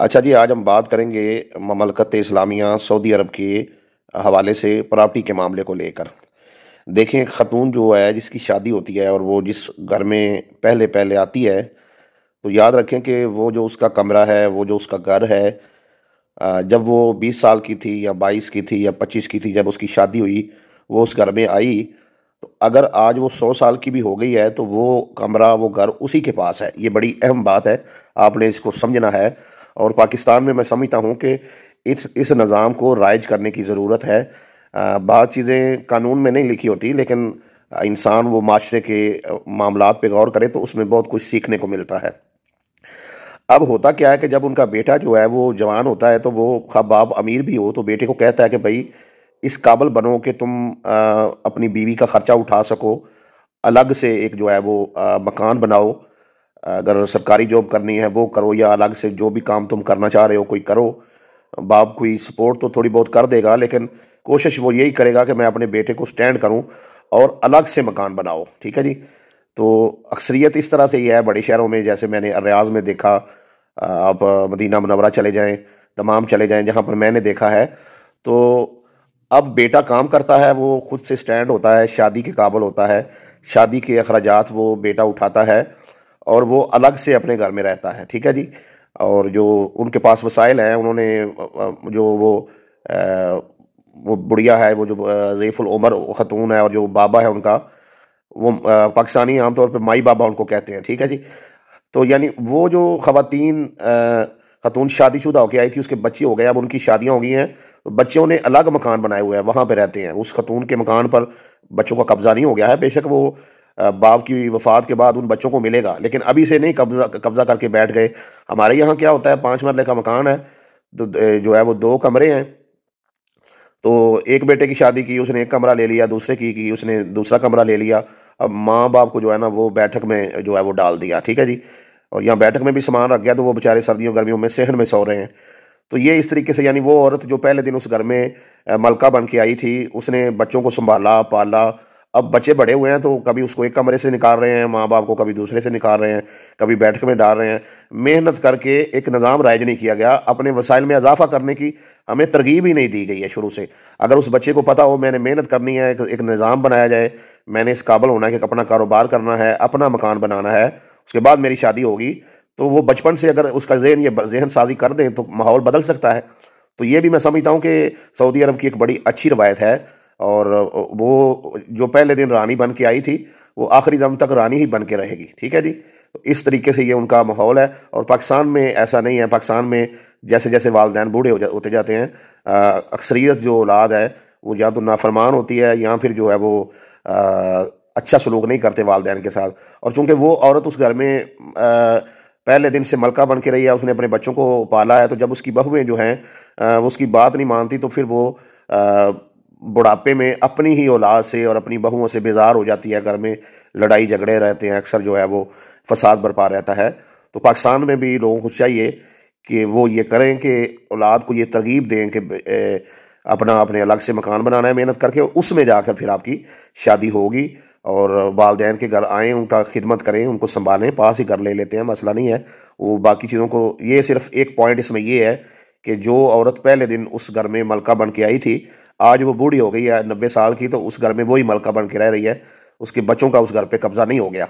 اچھا جی، آج ہم بات کریں گے مملکت اسلامیہ سعودی عرب کے حوالے سے پراپرٹی کے معاملے کو لے کر۔ دیکھیں، ایک خاتون جو ہے جس کی شادی ہوتی ہے اور وہ جس گھر میں پہلے پہلے آتی ہے، تو یاد رکھیں کہ وہ جو اس کا کمرہ ہے، وہ جو اس کا گھر ہے، جب وہ 20 سال کی تھی یا 22 کی تھی یا 25 کی تھی، جب اس کی شادی ہوئی، وہ اس گھر میں آئی، تو اگر آج وہ 100 سال کی بھی ہو گئی ہے تو وہ کمرہ، وہ گھر اسی کے پاس ہے۔ یہ بڑی اہم بات ہے، آپ نے اس کو سمجھنا ہے۔ اور پاکستان میں سمجھتا ہوں کہ اس نظام کو رائج کرنے کی ضرورت ہے۔ بعض چیزیں قانون میں نہیں لکھی ہوتی، لیکن انسان وہ معاشرے کے معاملات پہ غور کرے تو اس میں بہت کچھ سیکھنے کو ملتا ہے۔ اب ہوتا کیا ہے کہ جب ان کا بیٹا جو ہے وہ جوان ہوتا ہے تو وہ خواہ باپ امیر بھی ہو تو بیٹے کو کہتا ہے کہ بھائی اس قابل بنو کہ تم اپنی بیوی کا خرچہ اٹھا سکو، الگ سے ایک جو ہے وہ مکان بناؤ، اگر سرکاری جاب کرنی ہے وہ کرو، یا الگ سے جو بھی کام تم کرنا چاہ رہے ہو کوئی کرو۔ باپ کوئی سپورٹ تو تھوڑی بہت کر دے گا، لیکن کوشش وہ یہی کرے گا کہ میں اپنے بیٹے کو سٹینڈ کروں اور الگ سے مکان بناؤ، ٹھیک ہے جی۔ تو اکثریت اس طرح سے ہی ہے بڑے شہروں میں، جیسے میں نے ریاض میں دیکھا، آپ مدینہ منورہ چلے جائیں، تمام چلے جائیں جہاں پر میں نے دیکھا ہے، تو اب بیٹا کام کرتا ہے، وہ خود سے سٹینڈ ہوتا ہے، شادی کے قابل ہوتا ہے، شادی کے اخراجات وہ بیٹا اٹھاتا ہے اور وہ الگ سے اپنے گھر میں رہتا ہے، ٹھیک ہے جی۔ اور جو ان کے پاس وسائل ہیں، انہوں نے جو وہ بڑھیا ہے، وہ جو ضعیف العمر خاتون ہے، اور جو بابا ہے ان کا، وہ پاکستانی عام طور پہ مائی بابا ان کو کہتے ہیں، ٹھیک ہے جی۔ تو یعنی وہ جو خاتون شادی شدہ ہو کے آئی تھی، اس کے بچے ہو گئے، اب ان کی شادیاں ہو گئی ہیں، تو بچوں نے الگ مکان بنائے ہوئے ہیں، وہاں پہ رہتے ہیں، اس خاتون کے مکان پر بچوں کا قبضہ نہیں ہو گیا ہے۔ بے شک وہ باپ کی وفات کے بعد ان بچوں کو ملے گا، لیکن ابھی سے نہیں قبضہ کر کے بیٹھ گئے۔ ہمارے یہاں کیا ہوتا ہے، 5 مرلے کا مکان ہے، تو جو ہے وہ 2 کمرے ہیں، تو ایک بیٹے کی شادی کی، اس نے ایک کمرہ لے لیا، دوسرے کی اس نے دوسرا کمرہ لے لیا۔ اب ماں باپ کو جو ہے نا وہ بیٹھک میں جو ہے وہ ڈال دیا، ٹھیک ہے جی۔ اور یہاں بیٹھک میں بھی سامان رکھ گیا، تو وہ بیچارے سردیوں گرمیوں میں صحن میں سو رہے ہیں۔ تو یہ اس طریقے سے، یعنی وہ عورت جو پہلے دن اس گھر میں ملکہ بن کے آئی تھی، اس نے بچوں کو سنبھالا پالا، اب بچے بڑے ہوئے ہیں تو کبھی اس کو ایک کمرے سے نکال رہے ہیں ماں باپ کو، کبھی دوسرے سے نکال رہے ہیں، کبھی بیٹھک میں ڈال رہے ہیں۔ محنت کر کے ایک نظام رائج نہیں کیا گیا، اپنے وسائل میں اضافہ کرنے کی ہمیں ترغیب ہی نہیں دی گئی ہے شروع سے۔ اگر اس بچے کو پتا ہو میں نے محنت کرنی ہے، ایک نظام بنایا جائے، میں نے اس قابل ہونا ہے کہ اپنا کاروبار کرنا ہے، اپنا مکان بنانا ہے، اس کے بعد میری شادی ہوگی، تو وہ بچپن سے اگر اس کا ذہن سازی کر دیں تو ماحول بدل سکتا ہے۔ تو یہ بھی میں سمجھتا ہوں کہ سعودی عرب کی ایک بڑی اچھی روایت ہے، اور وہ جو پہلے دن رانی بن کے آئی تھی وہ آخری دم تک رانی ہی بن کے رہے گی، ٹھیک ہے جی۔ تو اس طریقے سے یہ ان کا ماحول ہے، اور پاکستان میں ایسا نہیں ہے۔ پاکستان میں جیسے جیسے والدین بوڑھے ہوتے جاتے ہیں، اکثریت جو اولاد ہے وہ یا تو نافرمان ہوتی ہے، یا پھر جو ہے وہ اچھا سلوک نہیں کرتے والدین کے ساتھ۔ اور چونکہ وہ عورت اس گھر میں پہلے دن سے ملکہ بن کے رہی ہے، اس نے اپنے بچوں کو پالا ہے، تو جب اس کی بہویں جو ہیں وہ اس کی بات نہیں مانتی، تو پھر وہ بڑھاپے میں اپنی ہی اولاد سے اور اپنی بہوؤں سے بیزار ہو جاتی ہے، گھر میں لڑائی جھگڑے رہتے ہیں، اکثر جو ہے وہ فساد برپا رہتا ہے۔ تو پاکستان میں بھی لوگوں کو چاہیے کہ وہ یہ کریں کہ اولاد کو یہ ترغیب دیں کہ اپنے الگ سے مکان بنانا ہے محنت کر کے، اس میں جا کر پھر آپ کی شادی ہوگی، اور والدین کے گھر آئیں، ان کا خدمت کریں، ان کو سنبھالیں، پاس ہی گھر لے لیتے ہیں، مسئلہ نہیں ہے وہ باقی چیزوں کو۔ یہ صرف ایک پوائنٹ اس میں یہ ہے کہ جو عورت پہلے دن اس گھر میں ملکہ بن کے آئی تھی، آج وہ بوڑھی ہو گئی ہے 90 سال کی، تو اس گھر میں وہی ملکہ بن کے رہ رہی ہے، اس کے بچوں کا اس گھر پہ قبضہ نہیں ہو گیا۔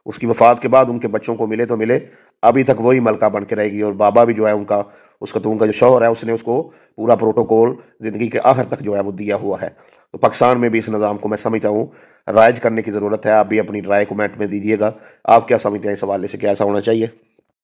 اس کی وفات کے بعد ان کے بچوں کو ملے تو ملے، ابھی تک وہی ملکہ بن کے رہے گی، اور بابا بھی جو ہے ان کا، اس خاتون کا جو شوہر ہے، اس نے اس کو پورا پروٹوکول زندگی کے آخر تک جو ہے وہ دیا ہوا ہے۔ تو پاکستان میں بھی اس نظام کو میں سمجھتا ہوں رائج کرنے کی ضرورت ہے۔ آپ بھی اپنی رائے کومنٹ میں دیجیے گا، آپ کیا سمجھتے ہیں اس حوالے سے، کیا ایسا ہونا چاہیے؟